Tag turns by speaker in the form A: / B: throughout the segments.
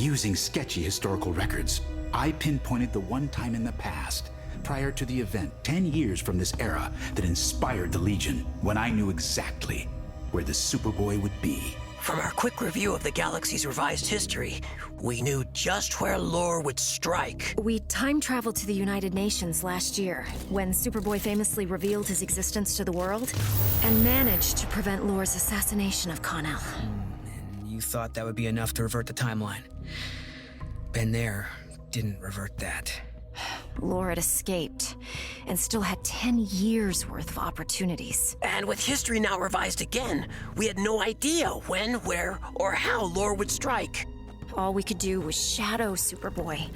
A: Using sketchy historical records, I pinpointed the one time in the past, prior to the event 10 years from this era, that inspired the Legion, when I knew exactly where the Superboy would be.
B: From our quick review of the galaxy's revised history, we knew just where Lore would strike.
C: We time-traveled to the United Nations last year, when Superboy famously revealed his existence to the world, and managed to prevent Lore's assassination of Kon-El.
D: And you thought that would be enough to revert the timeline. Been there, didn't revert that.
C: Lore had escaped, and still had 10 years worth of opportunities.
B: And with history now revised again, we had no idea when, where, or how Lore would strike.
C: All we could do was shadow Superboy,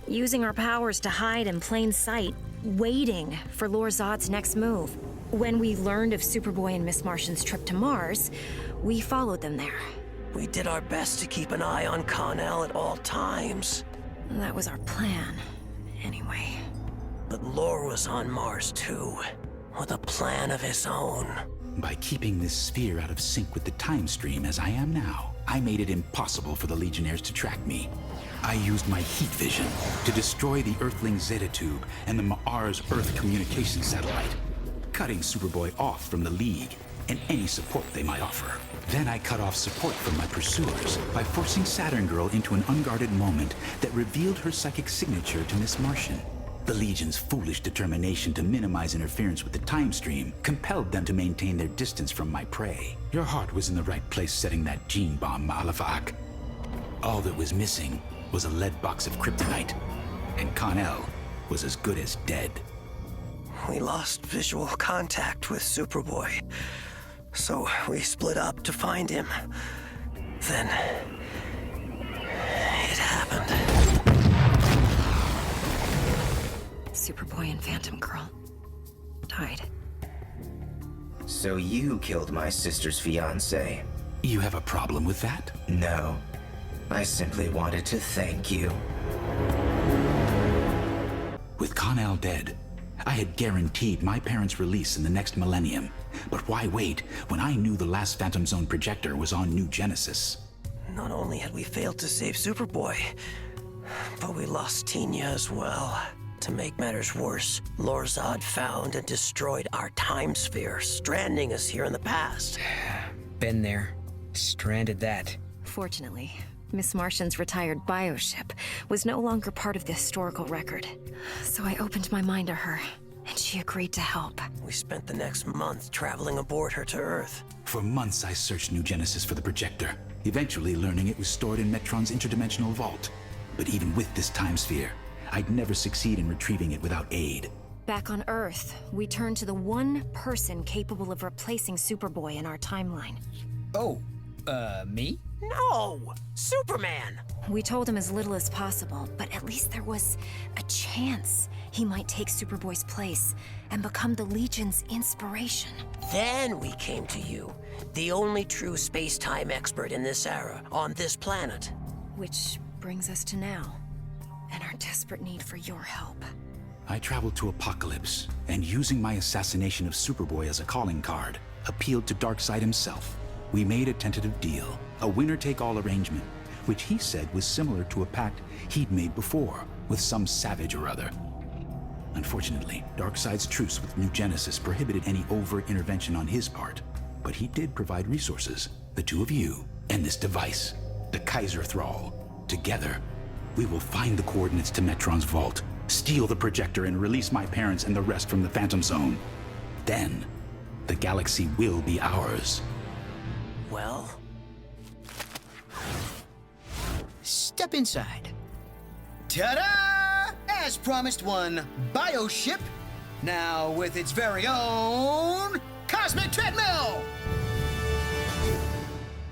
C: using our powers to hide in plain sight, waiting for Lord Zod's next move. When we learned of Superboy and Miss Martian's trip to Mars, we followed them there.
B: We did our best to keep an eye on Kon-El at all times.
C: That was our plan, anyway.
B: But Lore was on Mars too, with a plan of his own.
A: By keeping this sphere out of sync with the time stream as I am now, I made it impossible for the Legionnaires to track me. I used my heat vision to destroy the Earthling Zeta Tube and the Mars Earth communication satellite, cutting Superboy off from the League and any support they might offer. Then I cut off support from my pursuers by forcing Saturn Girl into an unguarded moment that revealed her psychic signature to Miss Martian. The Legion's foolish determination to minimize interference with the time stream compelled them to maintain their distance from my prey. Your heart was in the right place setting that gene bomb, Malefak. All that was missing was a lead box of kryptonite, and Kon-El was as good as dead.
B: We lost visual contact with Superboy, so we split up to find him. Then it happened.
C: Superboy and Phantom Girl died.
E: So you killed my sister's fiancé?
A: You have a problem with that?
E: No. I simply wanted to thank you.
A: With Kon-El dead, I had guaranteed my parents' release in the next millennium. But why wait when I knew the last Phantom Zone projector was on New Genesis?
B: Not only had we failed to save Superboy, but we lost Tina as well. To make matters worse, Lord Zod found and destroyed our time sphere, stranding us here in the past.
D: Been there. Stranded that.
C: Fortunately, Miss Martian's retired bioship was no longer part of the historical record. So I opened my mind to her, and she agreed to help.
B: We spent the next month traveling aboard her to Earth.
A: For months I searched New Genesis for the projector, eventually learning it was stored in Metron's interdimensional vault. But even with this time sphere, I'd never succeed in retrieving it without aid.
C: Back on Earth, we turned to the one person capable of replacing Superboy in our timeline.
D: Oh, me?
B: No! Superman!
C: We told him as little as possible, but at least there was a chance he might take Superboy's place and become the Legion's inspiration.
B: Then we came to you, the only true space-time expert in this era, on this planet.
C: Which brings us to now, and our desperate need for your help.
A: I traveled to Apocalypse, and using my assassination of Superboy as a calling card, appealed to Darkseid himself. We made a tentative deal, a winner-take-all arrangement, which he said was similar to a pact he'd made before, with some savage or other. Unfortunately, Darkseid's truce with New Genesis prohibited any overt intervention on his part, but he did provide resources, the two of you, and this device, the Kaiser Thrall. Together, we will find the coordinates to Metron's vault, steal the projector, and release my parents and the rest from the Phantom Zone. Then, the galaxy will be ours.
B: Well,
D: Step inside.
F: Ta-da! As promised, one bioship, now with its very own cosmic treadmill!